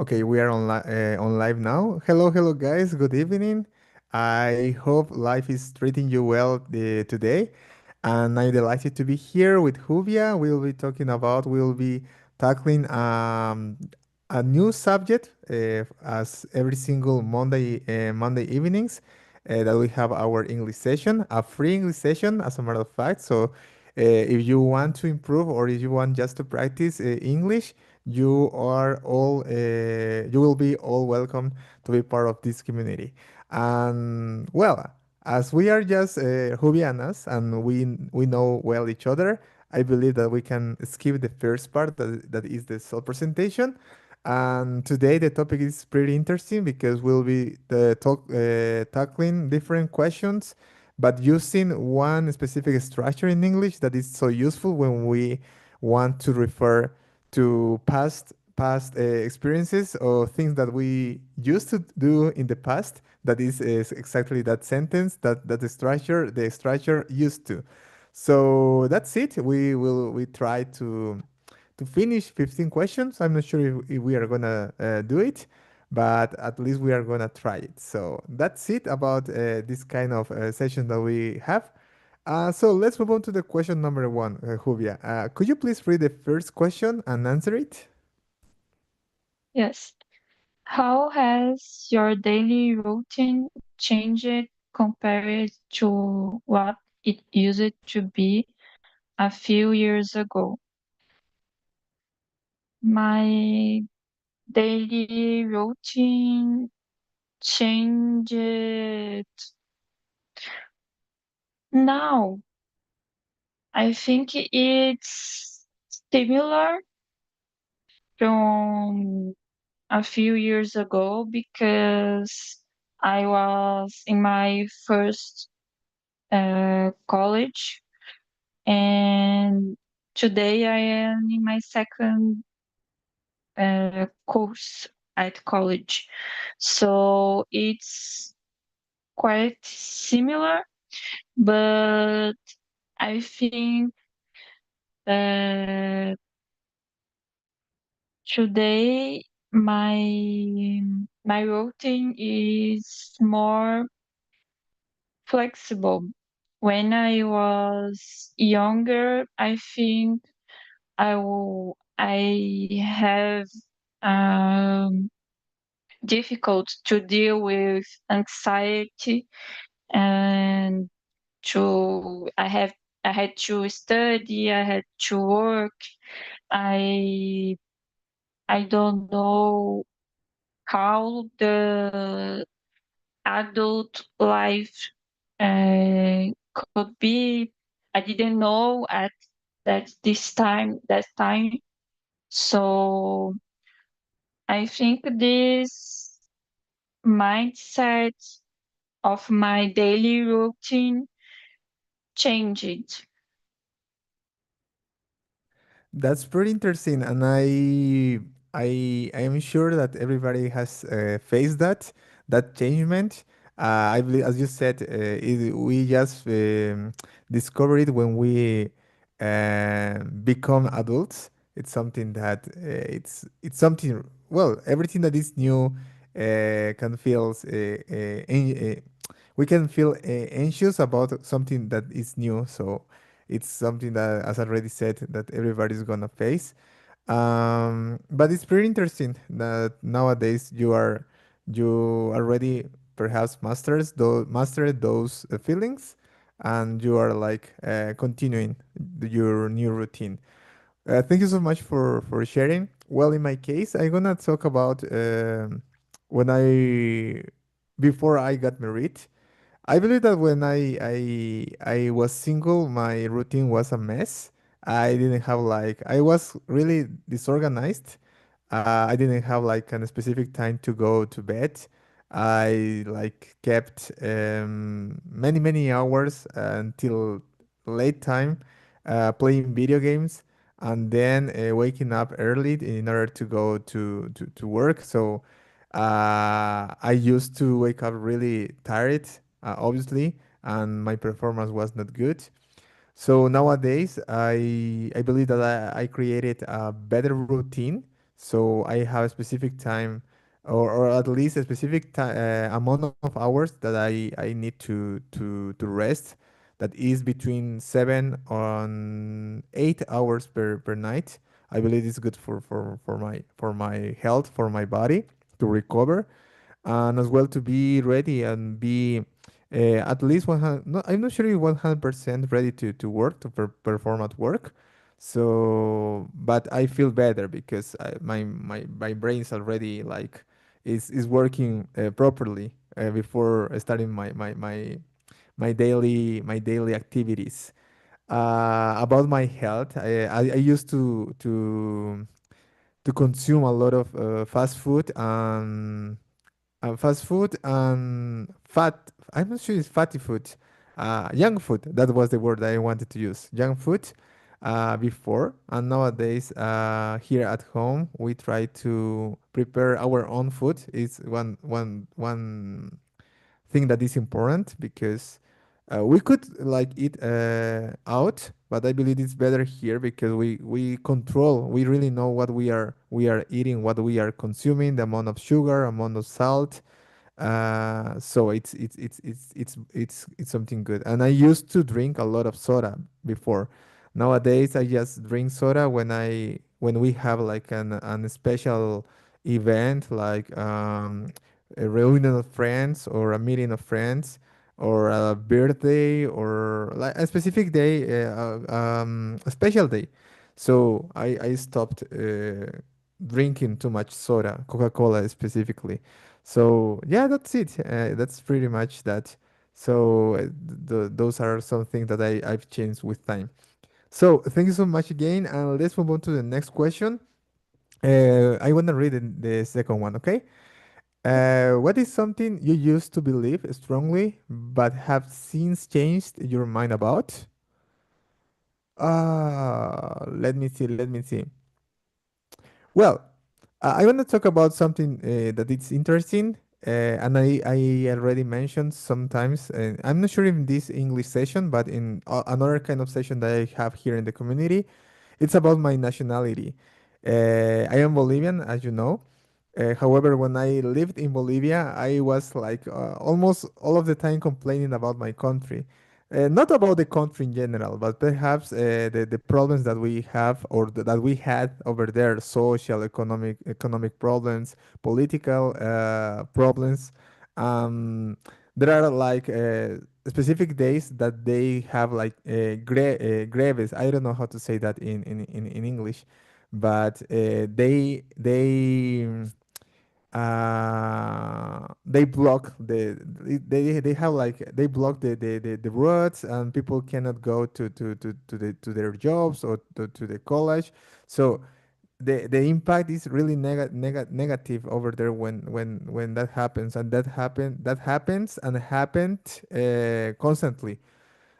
Okay, we are on live now. Hello, hello, guys. Good evening. I hope life is treating you well today. And I'm delighted to be here with Juvia. We'll be tackling a new subject as every single Monday evenings that we have our English session, a free English session, as a matter of fact. So if you want to improve or if you want just to practice English, you will be all welcome to be part of this community. And well, as we are just Julianas and we know well each other, I believe that we can skip the first part that is the self presentation. And today the topic is pretty interesting because we'll be tackling different questions, but using one specific structure in English that is so useful when we want to refer to past experiences or things that we used to do in the past. That is exactly that sentence that the structure used to. So that's it. We try to finish 15 questions. I'm not sure if we are gonna do it, but at least we are gonna try it. So that's it about this kind of session that we have. So let's move on to the question number one, Juvia. Could you please read the first question and answer it? Yes. How has your daily routine changed compared to what it used to be a few years ago? My daily routine changed now. I think it's similar from a few years ago because I was in my first college, and today I am in my second course at college. So it's quite similar, but I think that today my routine is more flexible. When I was younger, I think I have um, difficult to deal with anxiety, and to I had to study, I had to work. I I don't know how the adult life uh, could be. I didn't know at that time. So I think this mindset of my daily routine changed. That's pretty interesting, and I am sure that everybody has faced that changement. I believe, as you said, we just discover it when we become adults. It's something that it's something. Well, everything that is new can feel we can feel anxious about something that is new. So it's something that, as I already said, that everybody's gonna face. But it's pretty interesting that nowadays you already perhaps mastered those feelings, and you are like continuing your new routine. Thank you so much for sharing. Well, in my case, I'm gonna talk about when I before I got married. I believe that when I was single, my routine was a mess. I didn't have like I was really disorganized. I didn't have like a specific time to go to bed. I like kept many hours until late time playing video games, and then waking up early in order to go to work. So I used to wake up really tired, obviously, and my performance was not good. So nowadays, I believe that I created a better routine. So I have a specific time, or at least a specific amount of hours that I need to rest. That is between 7 and 8 hours per night. I believe it's good for my health, for my body to recover, and as well to be ready and be at least 100. No, I'm not sure if 100% ready to work to perform at work. So, but I feel better because my brain's already like is working properly before starting my daily activities. About my health, I used to consume a lot of fast food and fat. I'm not sure it's fatty food. Junk food. That was the word I wanted to use. Junk food. Before and nowadays, here at home, we try to prepare our own food. It's one thing that is important because we could like eat out, but I believe it's better here because we control. We really know what we are eating, what we are consuming, the amount of sugar, amount of salt, so it's something good. And I used to drink a lot of soda before. Nowadays, I just drink soda when we have like an special event, like a reunion of friends or a meeting of friends or a birthday or like a specific day, a special day. So I stopped drinking too much soda, Coca-Cola specifically. So yeah, that's it. That's pretty much that. So those are some things that I've changed with time. So thank you so much again, and let's move on to the next question. I want to read the second one, okay? What is something you used to believe strongly but have since changed your mind about? Let me see. Let me see. Well, I want to talk about something that it's interesting, and I already mentioned sometimes. I'm not sure in this English session, but in another kind of session that I have here in the community, it's about my nationality. I am Bolivian, as you know. However, when I lived in Bolivia, I was like almost all of the time complaining about my country. Not about the country in general, but perhaps the problems that we have or that we had over there, social, economic problems, political problems. Um, there are like specific days that they have like greves. I don't know how to say that in English, but they block they have like they block the roads, and people cannot go to their jobs or to the college. So the impact is really negative over there when that happens, and that happens and happened constantly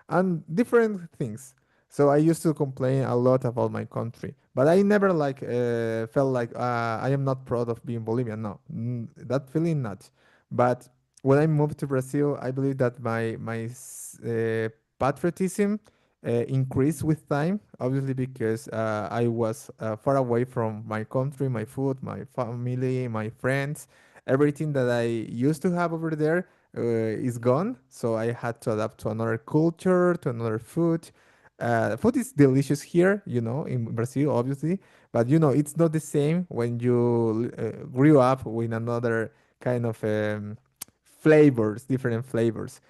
and different things. So I used to complain a lot about my country, but I never like felt like I am not proud of being Bolivian. No, that feeling not. But when I moved to Brazil, I believe that my patriotism increased with time. Obviously, because I was far away from my country, my food, my family, my friends, everything that I used to have over there is gone. So I had to adapt to another culture, to another food. Food is delicious here, in Brazil, obviously, but it's not the same when you grew up with another kind of flavors, different flavors.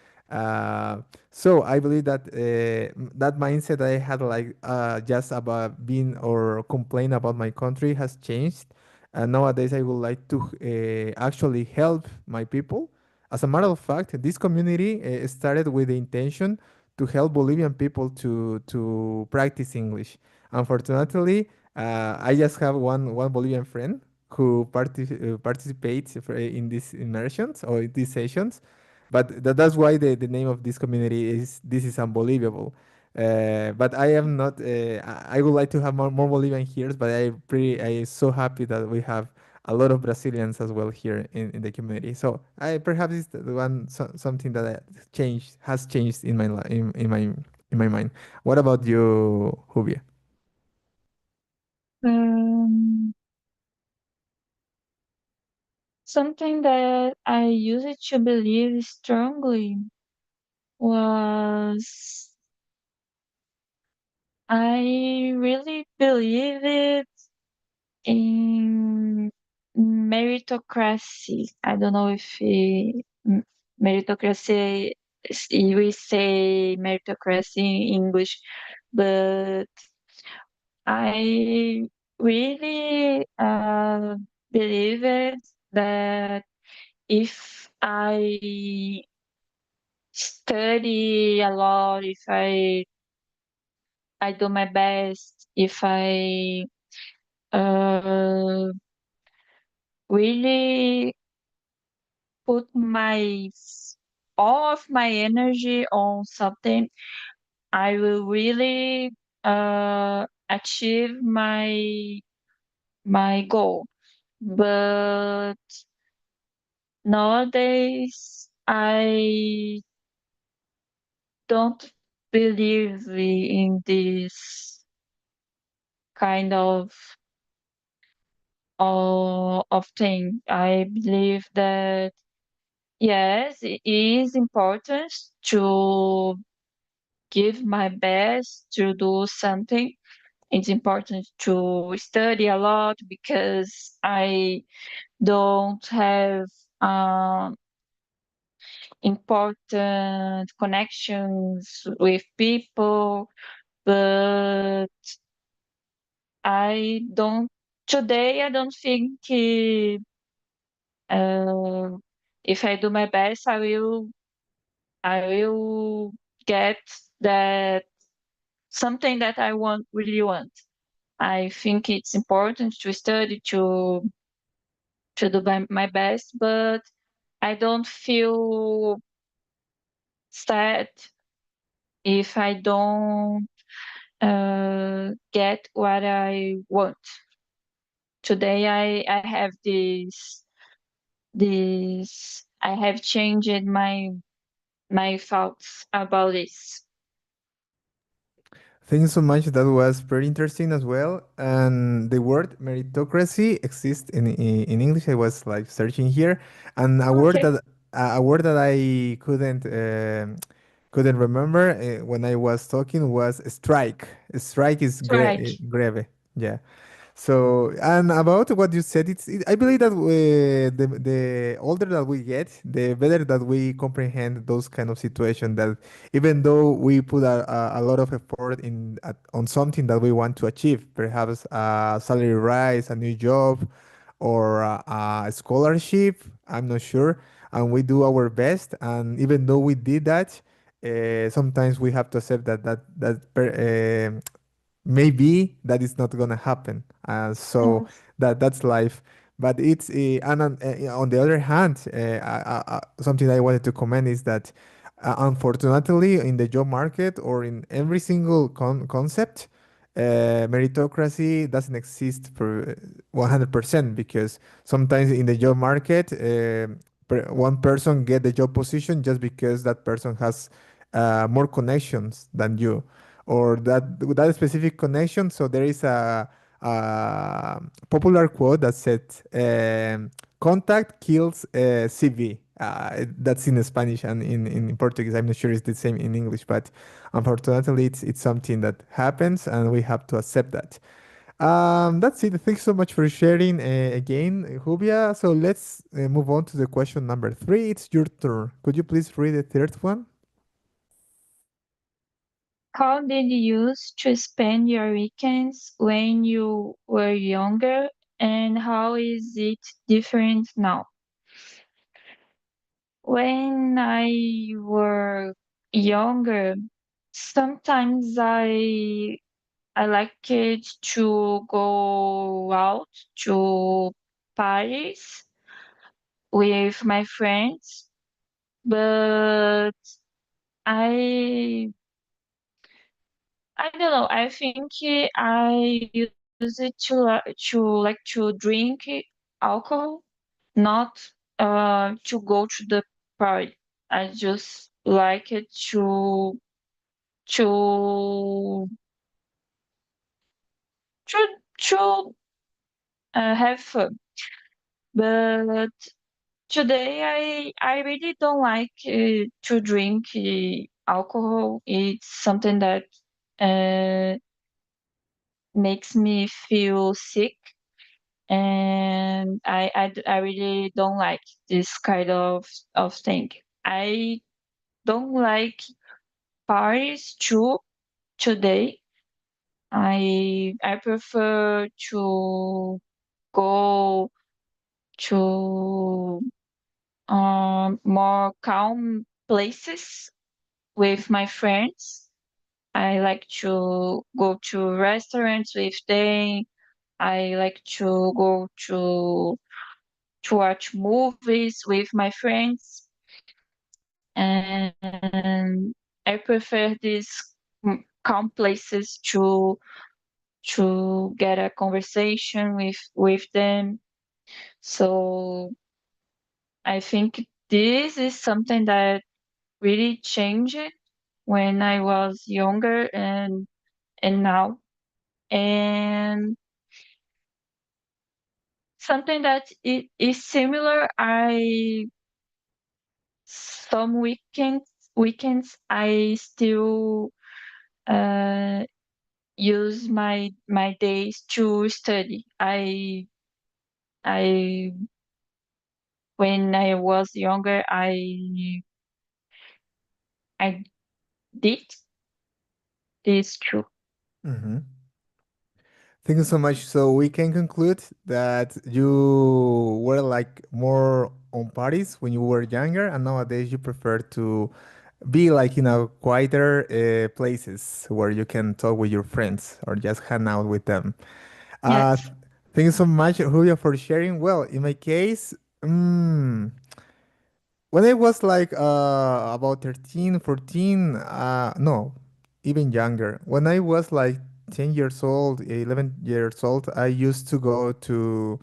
So I believe that that mindset I had, like just about being or complain about my country, has changed. And nowadays, I would like to actually help my people. As a matter of fact, this community started with the intention to help Bolivian people to practice English. Unfortunately, I just have one Bolivian friend who participates in these immersions or in these sessions, but that's why the name of this community is This is Unbelievable. But I am not. I would like to have more Bolivian here, but I so happy that we have a lot of Brazilians as well here in the community. So I perhaps it's the one something that has changed in my in my mind. What about you, Juvia? Um, Something that I used to believe strongly was I really believe it in meritocracy. I don't know if meritocracy, we say meritocracy in English, but I really believe it that if I study a lot, if I do my best, if I uh, really put all of my energy on something, I will really achieve my goal. But nowadays, I don't believe in this kind of thing. I believe that yes, it is important to give my best to do something. It's important to study a lot because I don't have um, important connections with people, but I don't, today I don't think uh, if I do my best, I will get that something that I really want. I think it's important to study to do my best, but I don't feel sad if I don't get what I want. Today I have this I have changed my thoughts about this. Thank you so much. That was very interesting as well. And the word meritocracy exists in English. I was like searching here, and Okay. a word that I couldn't remember when I was talking was strike. Strike is Strike. greve. Yeah. So, and about what you said, I believe that the older that we get, the better that we comprehend those kind of situations. That even though we put a lot of effort on something that we want to achieve, perhaps a salary rise, a new job, or a scholarship, I'm not sure, and we do our best, and even though we did that, sometimes we have to accept maybe that is not gonna happen. So Yes. that's life. But on the other hand, something I wanted to comment is that unfortunately, in the job market or in every single concept, meritocracy doesn't exist for 100% because sometimes in the job market, one person get the job position just because that person has more connections than you or that specific connection. So there is a popular quote that said, "Contact kills CV." That's in Spanish and in Portuguese. I'm not sure it's the same in English, but unfortunately, it's something that happens, and we have to accept that. That's it. Thanks so much for sharing again, Jubia. So let's move on to the question number three. It's your turn. Could you please read the third one? How did you use to spend your weekends when you were younger, and how is it different now? When I were younger, sometimes I liked it to go out to parties with my friends, but I I don't know. I think I use it to drink alcohol, not to go to the party. I just like it to to to have fun. But Today, I really don't like to drink alcohol. It's something that uh, makes me feel sick, and I really don't like this kind of thing. I don't like parties too today. I prefer to go to more calm places with my friends. I like to go to restaurants with them. I like to go to watch movies with my friends, and I prefer these calm places to get a conversation with them. So I think this is something that really changed when I was younger and now. And something that it is similar, I some weekends I still uh, use my days to study. I when I was younger, I did this too. Hmm. Thank you so much. So we can conclude that you were like more on parties when you were younger, and nowadays you prefer to be like in a quieter places where you can talk with your friends or just hang out with them. Uh, Yes. Thank you so much, Julia, for sharing. Well, in my case, when I was like about 13, 14, no, even younger. When I was like 10 years old, 11 years old, I used to go to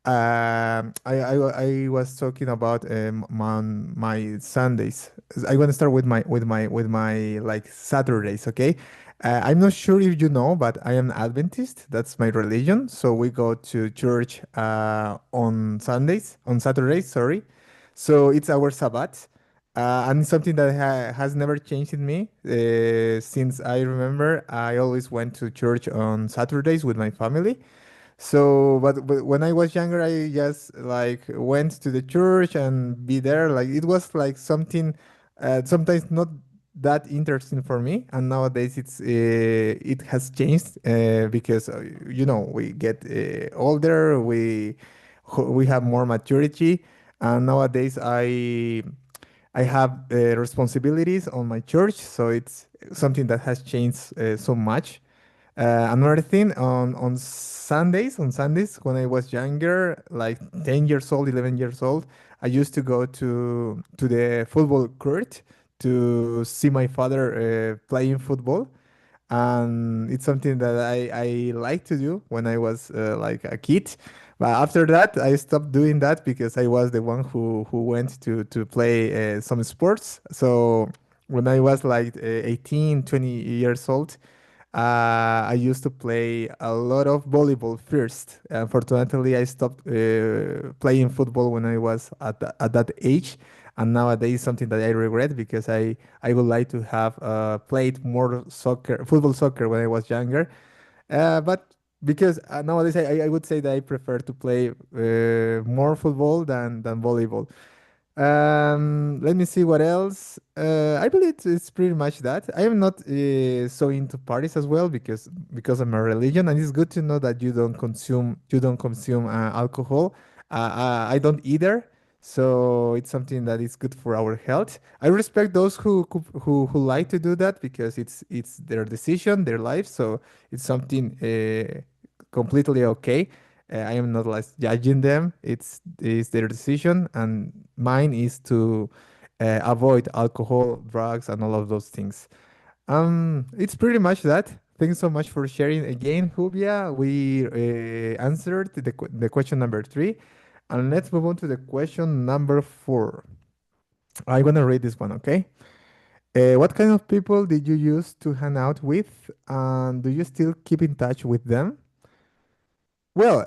I was talking about my Sundays. I want to start with my like Saturdays, okay? I'm not sure if you know, but I am Adventist. That's my religion. So we go to church on Sundays, on Saturdays, sorry. So it's our Sabbath. And it's something that has never changed in me since I remember. I always went to church on Saturdays with my family. So, but when I was younger, I just like went to the church and be there. Like it was like something, sometimes not that interesting for me. And nowadays, it has changed because we get older, we have more maturity, and nowadays I have responsibilities on my church, so it's something that has changed so much. Another thing on Sundays when I was younger, like 10 years old, 11 years old, I used to go to the football court to see my father playing football, and it's something that I like to do when I was like a kid. But after that, I stopped doing that because I was the one who went to play some sports. So when I was like 18, 20 years old, I used to play a lot of volleyball first. Unfortunately, I stopped playing football when I was at that age, and nowadays something that I regret because I would like to have played more football soccer when I was younger. But because nowadays I would say that I prefer to play more football than volleyball. Let me see what else. I believe it's pretty much that. I am not so into parties as well because of my religion, and it's good to know that you don't consume alcohol. I don't either, so it's something that is good for our health. I respect those who like to do that because it's their decision, their life. So it's something completely okay. I am not like judging them. It's their decision, and mine is to avoid alcohol, drugs, and all of those things. It's pretty much that. Thanks so much for sharing again, Jubia. We answered the question number three, and let's move on to the question number four. I'm gonna read this one, okay? What kind of people did you used to hang out with, and do you still keep in touch with them? Well,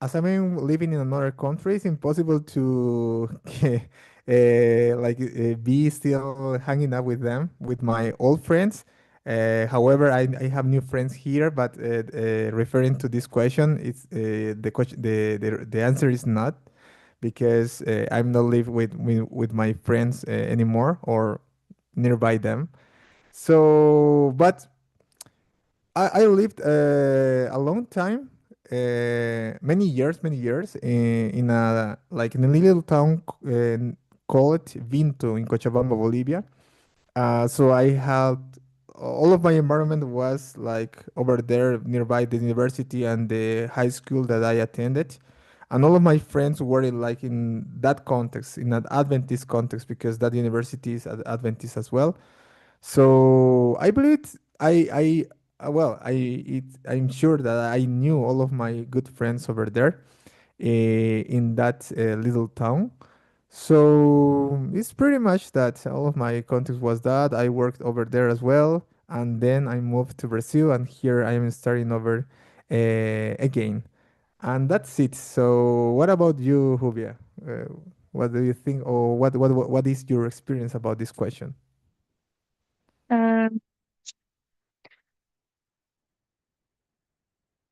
as I'm living in another country, it's impossible to be still hanging out with them, with my old friends. However, I have new friends here, but referring to this question, it's the question the answer is not because I'm not live with my friends anymore or nearby them. So, but I lived a long time, many years in a like in a little town called Vinto in Cochabamba, Bolivia. So I had all of my environment was like over there nearby the university and the high school that I attended. And all of my friends were like in that context, in an Adventist context, because that university is Adventist as well. So I believe well, I'm sure that I knew all of my good friends over there in that little town. So it's pretty much that all of my context was that I worked over there as well, and then I moved to Brazil, and here I am starting over again, and that's it. So what about you, Juvia? What do you think, or what is your experience about this question? Um,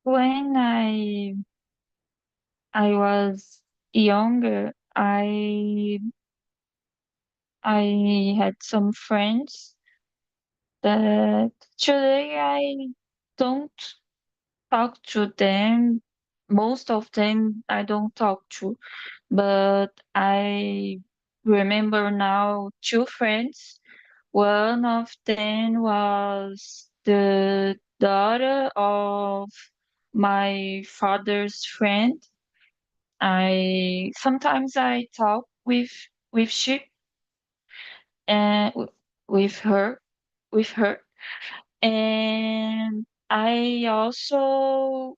when I was younger, I had some friends that today I don't talk to them. Most of them I don't talk to, but I remember now two friends. One of them was the daughter of my father's friend. I sometimes I talk with she and with her with her, and I also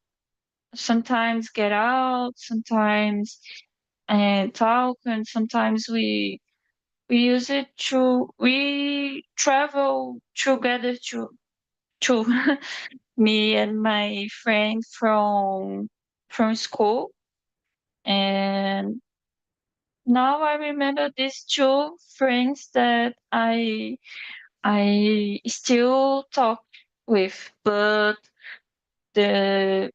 sometimes get out, sometimes and talk, and sometimes we use it to we travel together to me and my friend from school. And now I remember these two friends that I still talk with, but the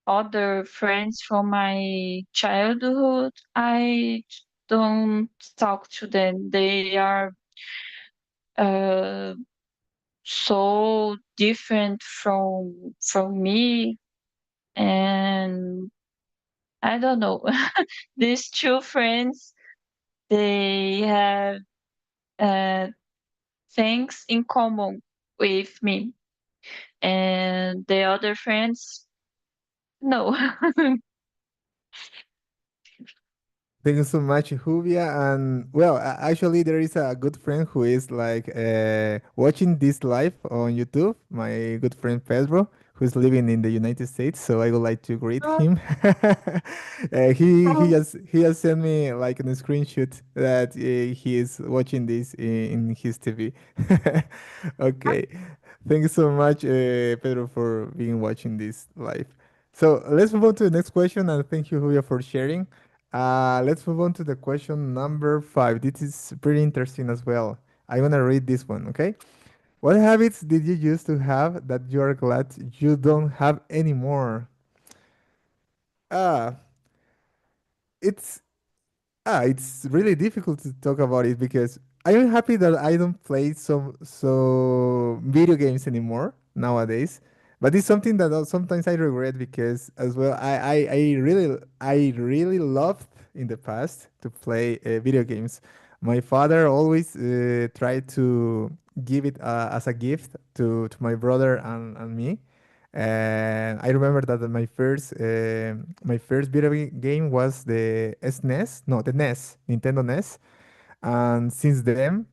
other friends from my childhood, I don't talk to them. They are uh, so different from me, and I don't know. These two friends, they have uh, things in common with me, and the other friends, no. Thank you so much, Juvia. And well, actually, there is a good friend who is like watching this live on YouTube. My good friend Pedro, who's living in the United States. So I would like to greet him. He has sent me like a screenshot that he is watching this in his TV. Okay, thank you so much, Pedro, for being watching this live. So let's move on to the next question, and thank you, Julia, for sharing. Let's move on to the question number five. This is pretty interesting as well. I'm gonna read this one, okay? What habits did you used to have that you are glad you don't have anymore? Ah, it's it's really difficult to talk about it because I'm happy that I don't play so video games anymore nowadays. But it's something that sometimes I regret because as well I really loved in the past to play video games. My father always tried to give it as a gift to my brother and me. And I remember that my first video game was the SNES, no, the NES, Nintendo NES. And since then,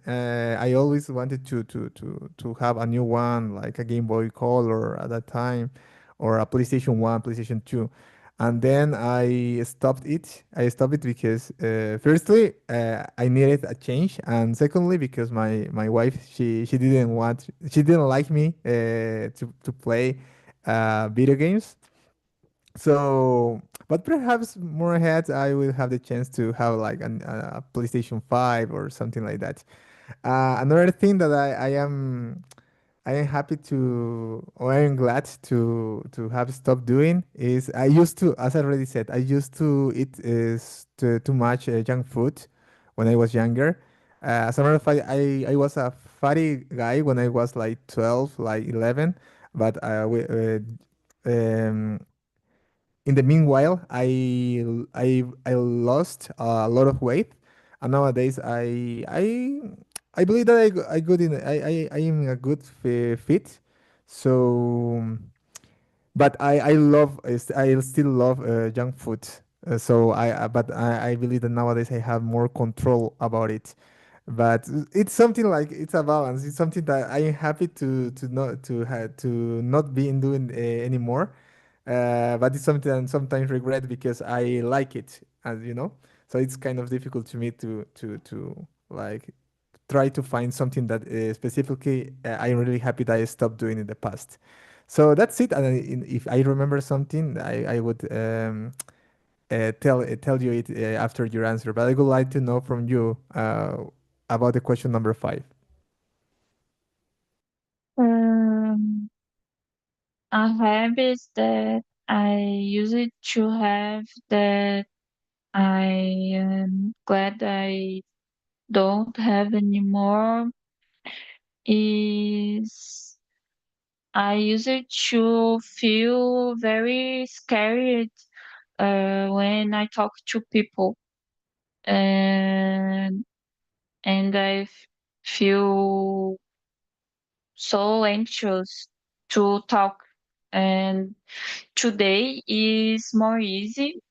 I always wanted to have a new one, like a Game Boy Color at that time, or a PlayStation 1, PlayStation 2. And then I stopped it because firstly, I needed a change, and secondly, because my wife, she didn't like me to play video games. So, but perhaps more ahead, I will have the chance to have like a PlayStation 5 or something like that. Another thing that I am happy to, or I am glad to have stopped doing is I used to, as I already said, I used to eat too much junk food when I was younger. As a matter of fact, I was a fatty guy when I was like 12, like 11, but um, in the meanwhile, I lost a lot of weight, and nowadays I believe that I good in I am a good fit. So, but I love I still love junk food. So I believe that nowadays I have more control about it. But it's something like it's a balance. It's something that I am happy to not be in doing anymore, but it's something I sometimes regret because I like it, as you know. So it's kind of difficult to me to like try to find something that specifically I'm really happy that I stopped doing in the past. So that's it. And if I remember something, I would tell you it after your answer. But I would like to know from you about the question number 5. Um, a habit that I used to have that I am glad I don't have anymore is I used to feel very scared when I talk to people, and and I feel so anxious to talk. And today is more easy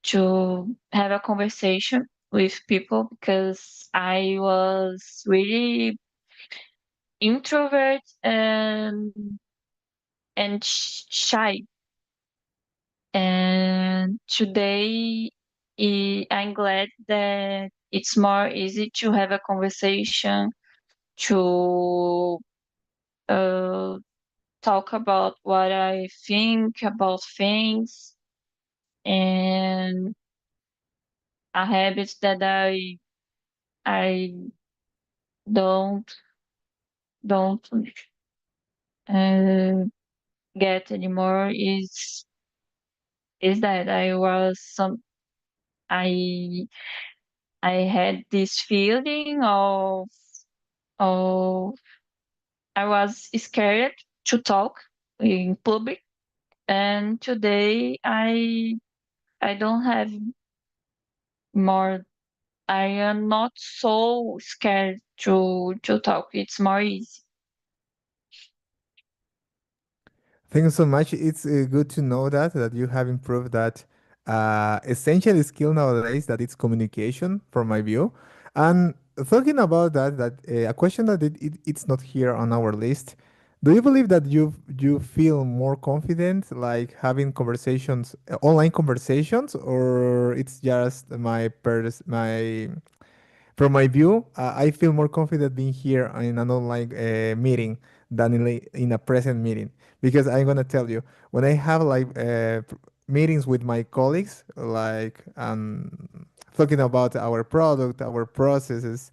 to have a conversation with people because I was really introvert and shy. And today I'm glad that it's more easy to have a conversation, to uh, talk about what I think about things, and a habit that I don't don't uh, get anymore is that I I had this feeling of I was scared to talk in public, and today I don't have more. I am not so scared to talk. It's more easy. Thank you so much. It's good to know that you have improved that essential skill nowadays that it's communication from my view. And talking about that a question that it's not here on our list. Do you believe that you feel more confident like having conversations, online conversations, or it's just my from my view, I feel more confident being here in an online meeting than in a present meeting. Because I'm gonna tell you, when I have like meetings with my colleagues, like talking about our product, our processes,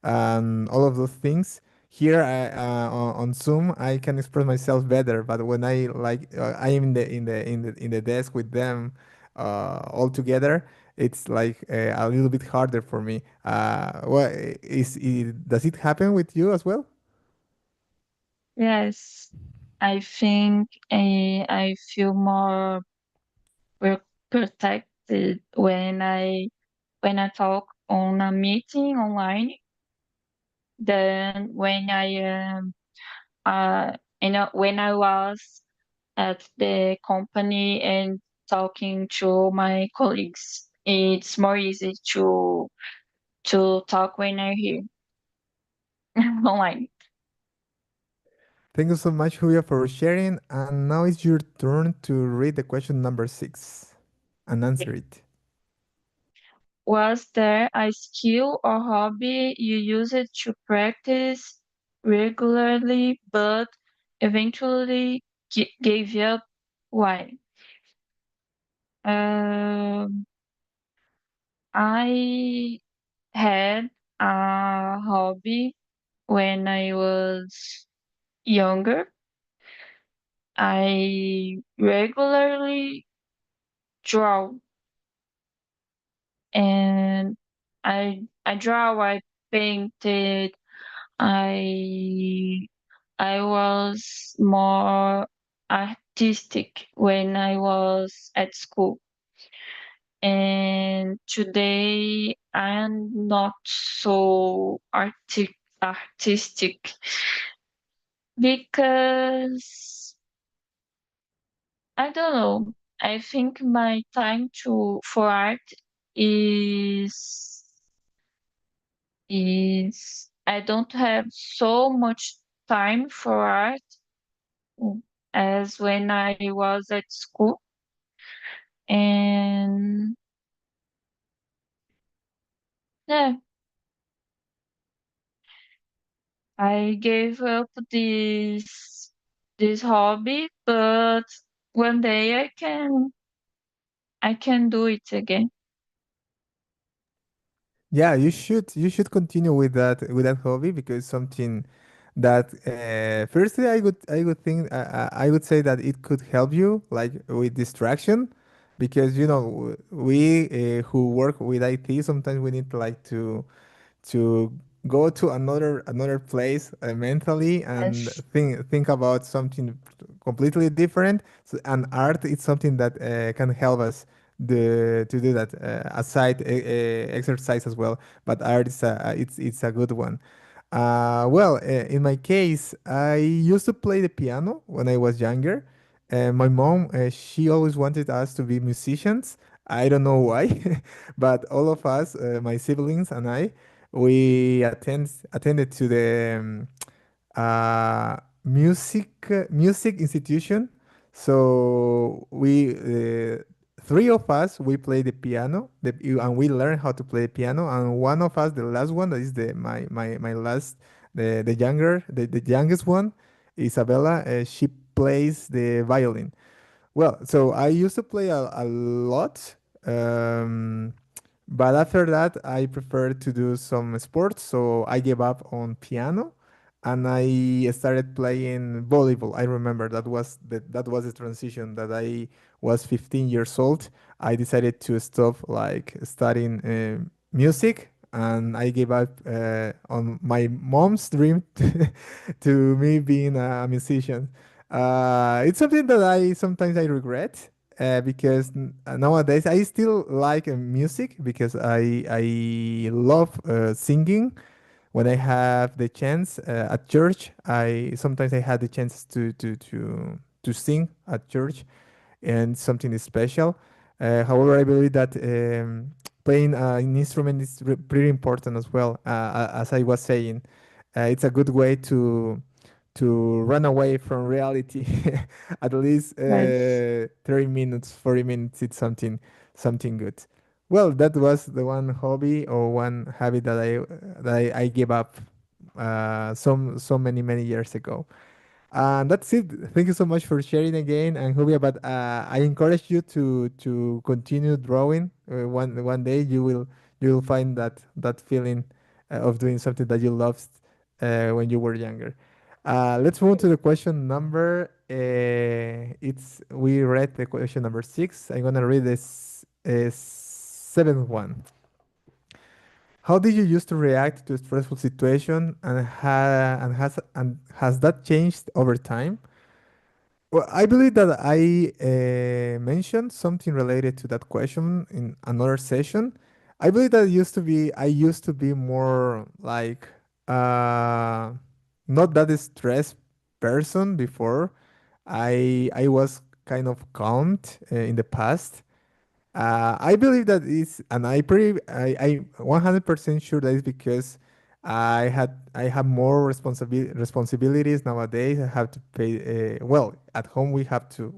and all of those things, here on Zoom, I can express myself better. But when I am in the desk with them all together, it's like a little bit harder for me. Does it happen with you as well? Yes, I think I feel more pro- protected when I talk on a meeting online than when I am when I was at the company and talking to my colleagues. It's more easy to talk when I'm here online. Thank you so much, Julia, for sharing. And now it's your turn to read the question number 6 and answer it. Was there a skill or hobby you used to practice regularly but eventually gave up? Why? Um, I had a hobby when I was younger. I regularly draw, and I draw, I painted, I I was more artistic when I was at school. And today I'm not so artistic because I don't know. I think my time to for art is I don't have so much time for art as when I was at school. And yeah, I gave up this hobby, but one day I can do it again. Yeah, you should continue with that hobby because something that firstly I would think I would say that it could help you like with distraction because we who work with IT sometimes we need like to go to another place mentally and Yes, think about something completely different. So, and art is something that can help us to do that aside exercise as well. But art is it's a good one. Well, in my case, I used to play the piano when I was younger. My mom, she always wanted us to be musicians. I don't know why, but all of us, my siblings and I, we attended to the music institution. So we three of us we play the piano, and we learn how to play the piano. And one of us, the last one, that is my last, the youngest one, Isabella. She plays the violin. Well, so I used to play a lot, um, but after that, I preferred to do some sports. So I gave up on piano, and I started playing volleyball. I remember that was the transition that I was 15 years old. I decided to stop like studying music, and I gave up on my mom's dream to me being a musician. It's something that I sometimes I regret because nowadays I still like music because I love singing. When I have the chance at church, I sometimes I had the chance to sing at church, and something is special. However, I believe that playing an instrument is pretty important as well. As I was saying, it's a good way to run away from reality. At least yes. 30 minutes, 40 minutes, it's something good. Well, that was the one hobby or one habit that I gave up so many years ago. And that's it. Thank you so much for sharing again, and Juvia. But I encourage you to continue drawing. One day you will find that feeling of doing something that you loved when you were younger. Let's move to the question number. It's we read the question number 6. I'm gonna read this seventh one. How did you used to react to a stressful situation, and has that changed over time? Well, I believe that I mentioned something related to that question in another session. I believe that I used to be more like uh, not that stressed person before. I was kind of calm in the past. I believe that is, and I 100% sure that is because I have more responsibilities nowadays. I have to pay. Well, at home we have to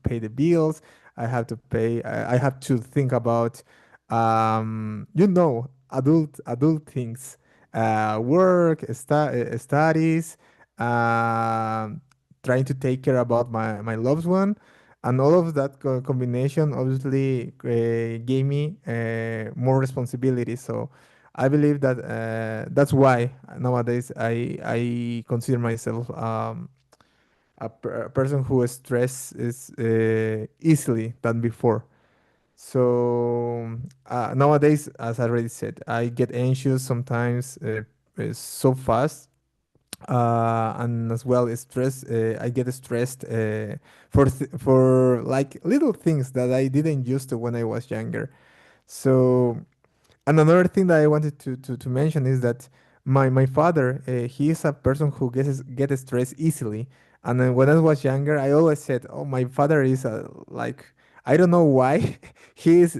pay the bills. I have to think about, adult things, work, studies, um, trying to take care about my loved one. and all of that combination obviously gave me more responsibility. So I believe that that's why nowadays I consider myself a person who stresses easily than before. So nowadays, as I already said, I get anxious sometimes so fast, and as well stress. I get stressed for like little things that I didn't used to when I was younger. So and another thing that I wanted to mention is that my father, he is a person who gets stressed easily. And then when I was younger, I always said, "Oh, my father is like I don't know why he's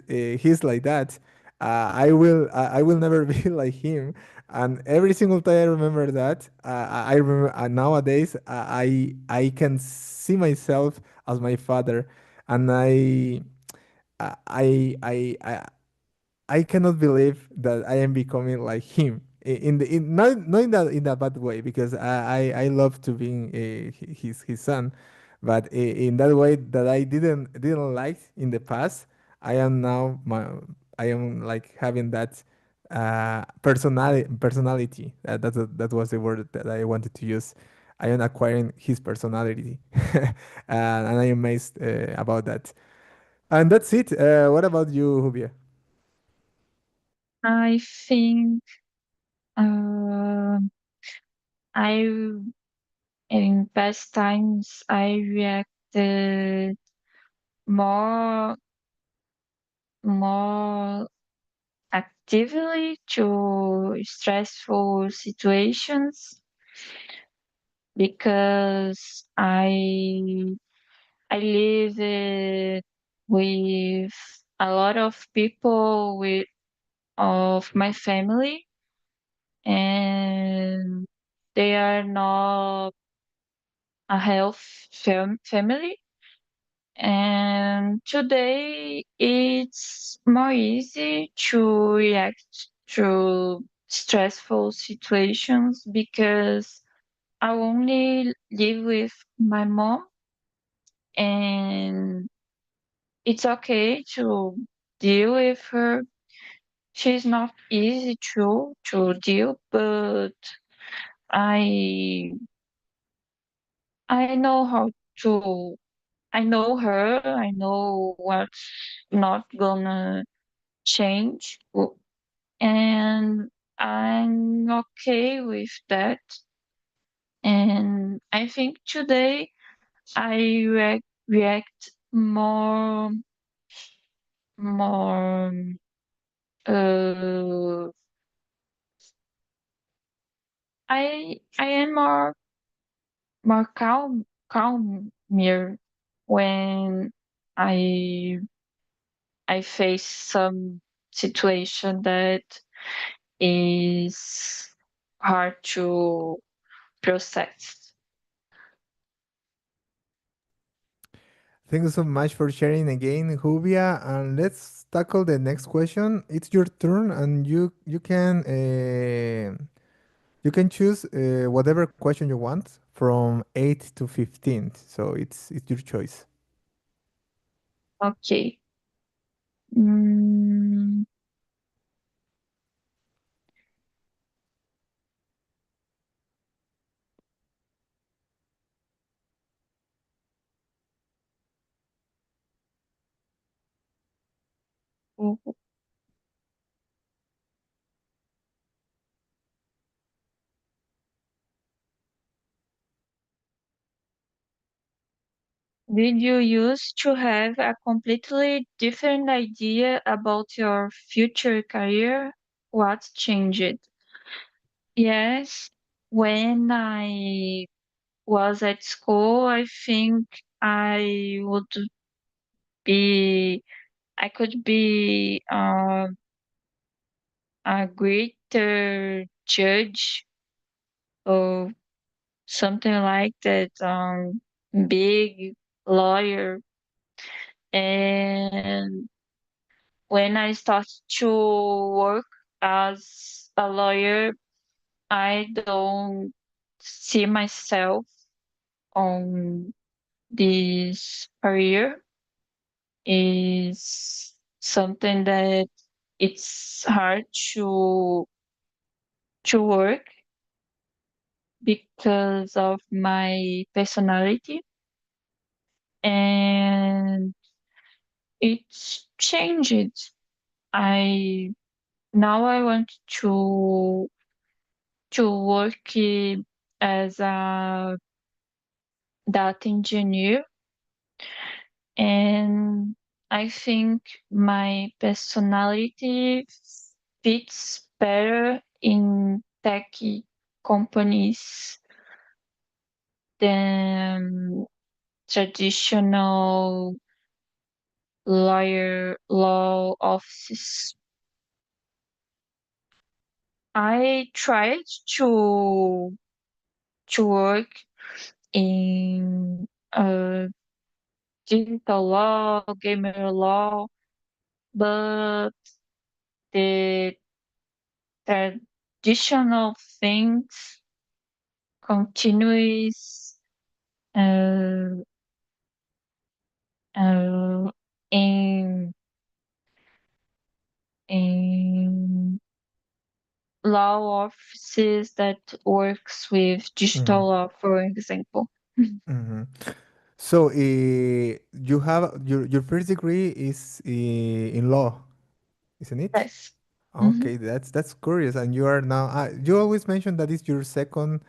like that. I will never be like him." And every single time I remember that, I remember nowadays I can see myself as my father, and I I cannot believe that I am becoming like him. Not in that bad way, because I love to be his son, but in that way that I didn't like in the past. I am now I am like having that personality. That was the word that I wanted to use. I am acquiring his personality, and I am amazed about that. And that's it. What about you, Hubia? I think uh, I in past times I reacted more more actively to stressful situations because I live with a lot of people with of my family, and they are not a health family. And today it's more easy to react to stressful situations because I only live with my mom, and it's okay to deal with her. She's not easy to deal, but I I know how to I know her. I know what's not gonna change, and I'm okay with that. And I think today I react more. Uh, I am more calmer when I I face some situation that is hard to process. Thank you so much for sharing again, Jubia. And let's tackle the next question. It's your turn, and you can choose whatever question you want from 8 to 15. So it's your choice. Okay. Mm, did you used to have a completely different idea about your future career? What changed? Yes, when I was at school, I think I would be, I could be a greater judge or something like that, big lawyer. And when I started to work as a lawyer, I don't see myself on. this career is something that it's hard to work because of my personality, and it's changed. I Now I want to work as a data engineer, and I think my personality fits better in tech companies than traditional lawyer law offices. I tried to work in digital law, gamer law, but the traditional things continues uh, uh, in in law offices that works with Mm-hmm. digital law, for example. Mm-hmm. So, you have your first degree is in law, isn't it? Yes. Hmm. Okay, that's curious. And you are now. You always mention that is your second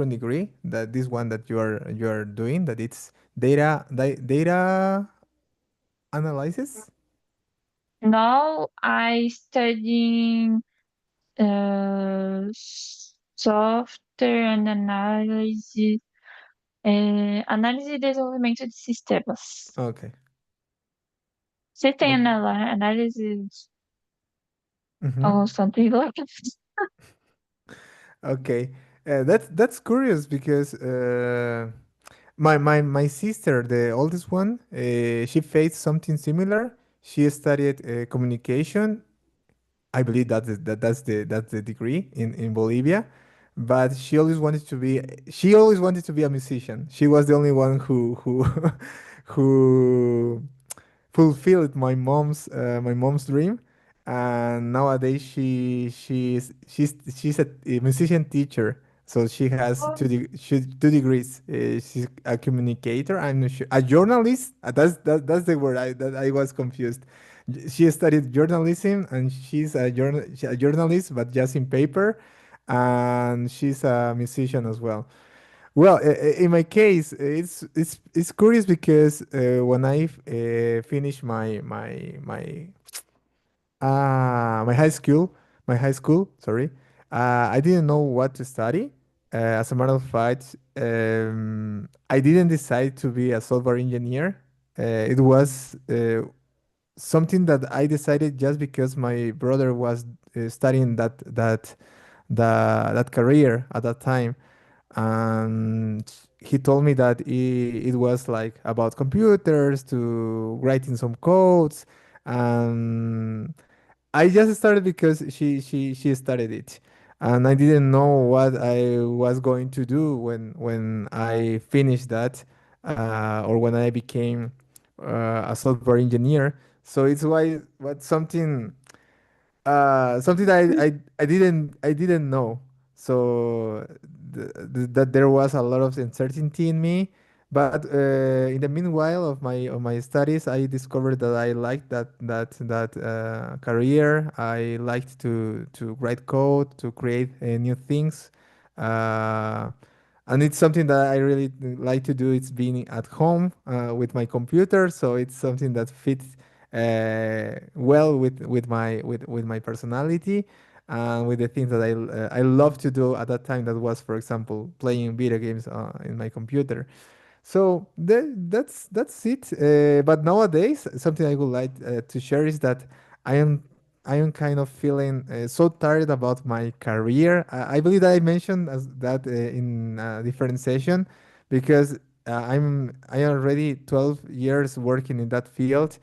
degree. That this one that you are doing. That it's data analysis. Now I studying software and análise e desenvolvimento de sistemas. Okay. System Okay. analysis Mm-hmm. or something like that. Okay. That's curious because my sister, the oldest one, she faced something similar. She studied communication. I believe that's the degree in Bolivia, but she always wanted to be a musician. She was the only one who who fulfilled my mom's dream, and nowadays she's a musician teacher. So she has two degrees. She's a communicator. I'm not sure, a journalist. That's the word that I was confused. She studied journalism, and she's a journalist, but just in paper, and she's a musician as well. Well, in my case, it's curious because when I finished my high school, sorry, I didn't know what to study. As a matter of fact, I didn't decide to be a software engineer. It was something that I decided just because my brother was studying that career at that time, and he told me that it was like about computers to writing some codes, and I just started because she started it, and I didn't know what I was going to do when I finished that, or when I became a software engineer. So it's why what something that I didn't know. So that there was a lot of uncertainty in me. But in the meanwhile of my studies, I discovered that I liked that career. I liked to write code, to create new things. Uh, and it's something that I really like to do. It's being at home with my computer, so it's something that fits well with my personality and with the things that I love to do at that time. That was, for example, playing video games in my computer. So that's it. But nowadays, something I would like to share is that I am I am kind of feeling so tired about my career. I believe that I mentioned as that in a different session, because I am already 12 years working in that field,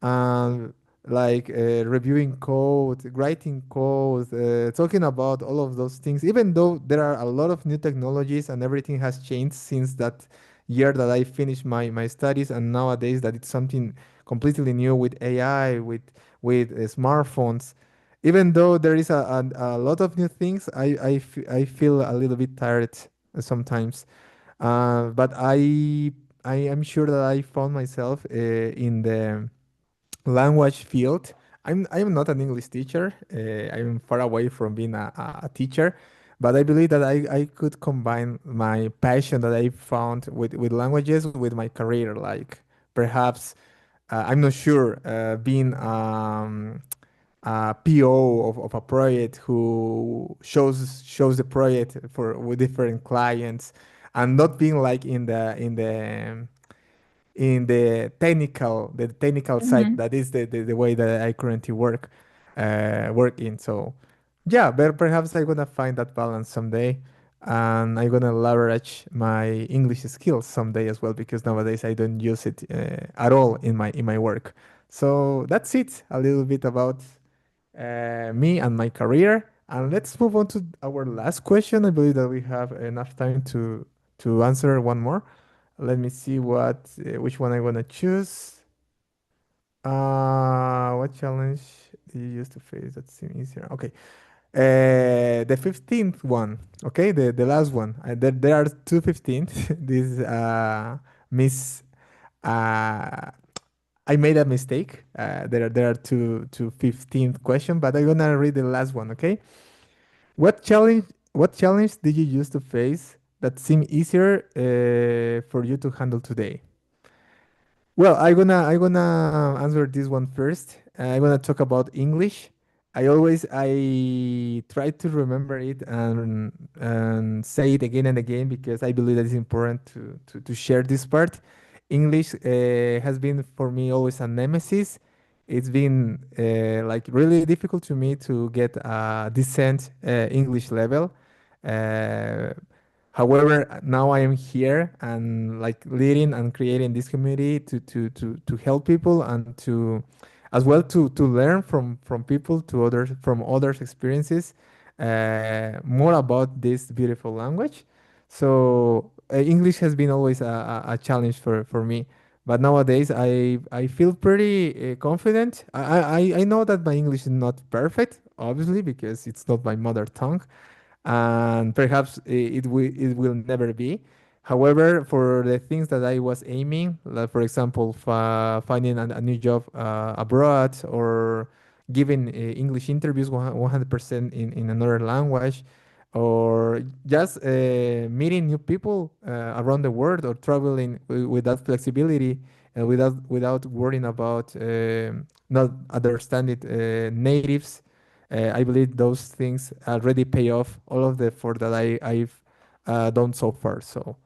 um, like reviewing code, writing code, talking about all of those things. Even though there are a lot of new technologies and everything has changed since that year that I finished my studies, and nowadays that it's something completely new with AI, with smartphones. Even though there is a lot of new things, I feel a little bit tired sometimes. But I am sure that I found myself in the language field. I'm not an English teacher. I'm far away from being a teacher, but I believe that I could combine my passion that I found with languages with my career. Like perhaps I'm not sure being a PO of a project who shows the project for with different clients, and not being like in the technical side. Mm-hmm. That is the way that I currently work in. So yeah, but perhaps I'm gonna find that balance someday, and I'm gonna leverage my English skills someday as well, because nowadays I don't use it at all in my work. So that's it, a little bit about me and my career. And let's move on to our last question. I believe that we have enough time to answer one more. Let me see which one I'm gonna choose. What challenge do you used to face that seemed easier? Okay. The 15th one. Okay, the last one. There are two 15th. This miss. Uh, I made a mistake. There are two 15th question, but I'm gonna read the last one. Okay. What challenge did you used to face that seemed easier for you to handle today? Well, I'm gonna answer this one first. I'm gonna talk about English. I try to remember it and say it again and again, because I believe that it's important to share this part. English has been for me always a nemesis. It's been like really difficult to me to get a decent English level. Uh, However, now I am here and like leading and creating this community to help people, and to as well to learn from people, to others, from others' experiences, more about this beautiful language. So English has been always a challenge for me, but nowadays I feel pretty confident. I know that my English is not perfect, obviously, because it's not my mother tongue, and perhaps it will never be. However, for the things that I was aiming, like for example, finding a new job abroad, or giving English interviews 100% in another language, or just meeting new people around the world, or traveling with that flexibility, without worrying about not understanding natives. I believe those things already pay off all of the effort that I've done so far. So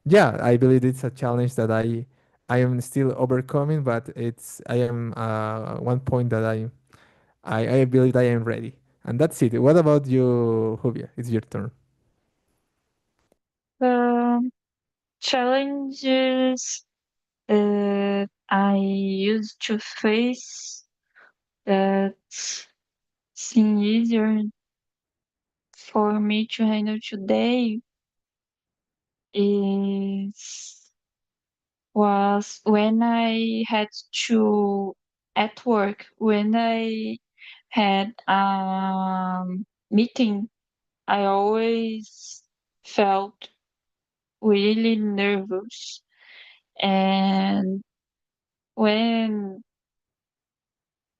yeah, I believe it's a challenge that I am still overcoming, but I am one point that I believe I am ready. And that's it. What about you, Juvia? It's your turn. Um, Challenges I used to face that seem easier for me to handle today is was when I had to at work, when I had meeting. I always felt really nervous, and when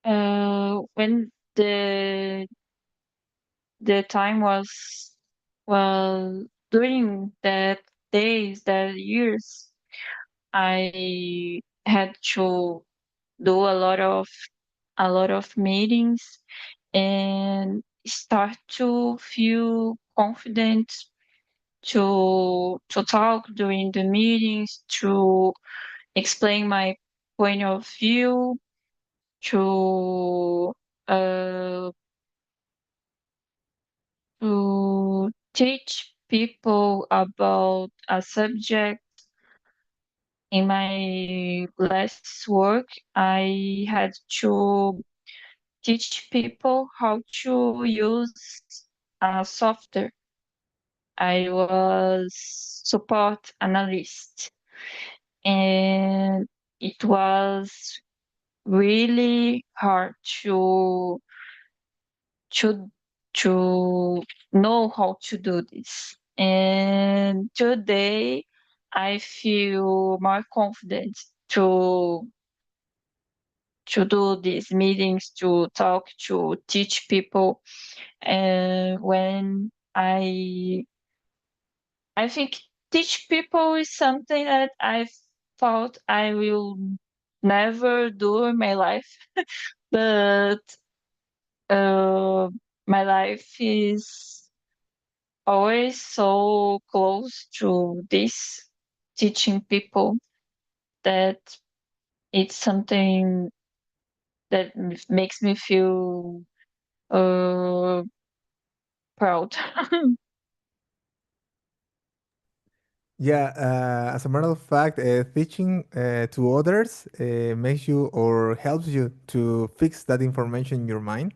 when the time was, well, during that days, that years, I had to do a lot of meetings and start to feel confident to talk during the meetings, to explain my point of view, to uh, to teach people about a subject. In my last work, I had to teach people how to use a software. I was support analyst. and it was really hard to to know how to do this. And today I feel more confident to to do these meetings, to talk, to teach people. And when I think teach people is something that I thought I will never do in my life, but uh, my life is always so close to this teaching people that it's something that makes me feel uh, proud. Yeah, as a matter of fact, teaching to others makes you or helps you to fix that information in your mind.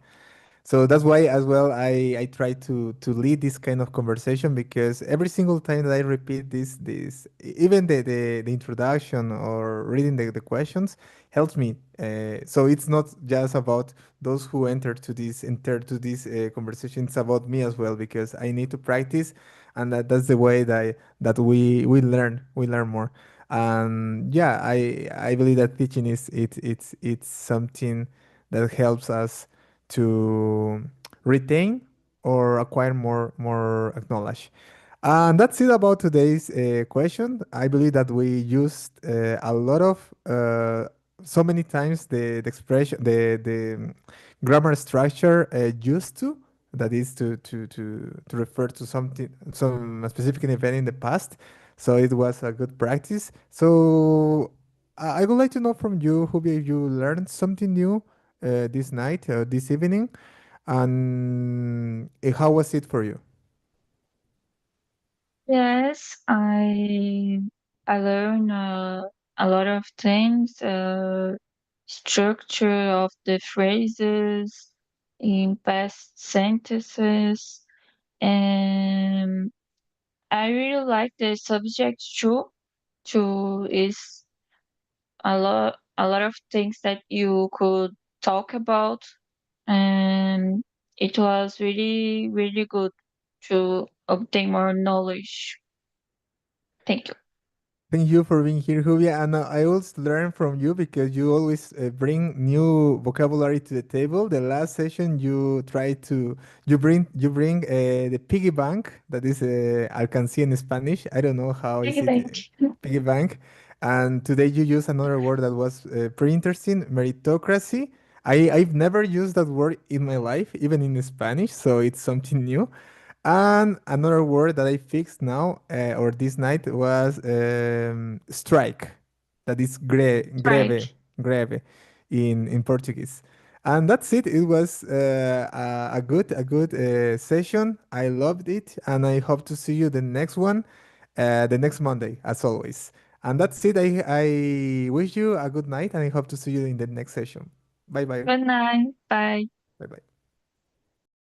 So that's why as well I try to lead this kind of conversation because every single time that I repeat even the introduction or reading the questions helps me. So it's not just about those who enter to this conversation. It's about me as well because I need to practice, and that's the way that we learn more. And yeah, I believe that teaching it's something that helps us to retain or acquire more knowledge. And that's it about today's question. I believe that we used a lot of so many times the expression the grammar structure used to, that is to refer to something, some specific event in the past. So it was a good practice. So I would like to know from you, Jubi, if you learned something new this night, this evening, and how was it for you? Yes, I learned a lot of things, structure of the phrases in past sentences, and I really like the subject too. Too is a lot of things that you could talk about, and it was really really good to obtain more knowledge. Thank you. Thank you for being here, Juvia. And I always learn from you because you always bring new vocabulary to the table. The last session, you bring the piggy bank, that is alcancía in Spanish. I don't know how is it, Thank you. piggy bank. And today you use another word that was pretty interesting, meritocracy. I've never used that word in my life, even in Spanish, so it's something new. And another word that I fixed now or this night was strike. That is Strike. greve in Portuguese. And that's it. It was a good session. I loved it, and I hope to see you the next one, the next Monday, as always. And that's it. I wish you a good night, and I hope to see you in the next session. Bye bye. Good night. Bye. Bye bye.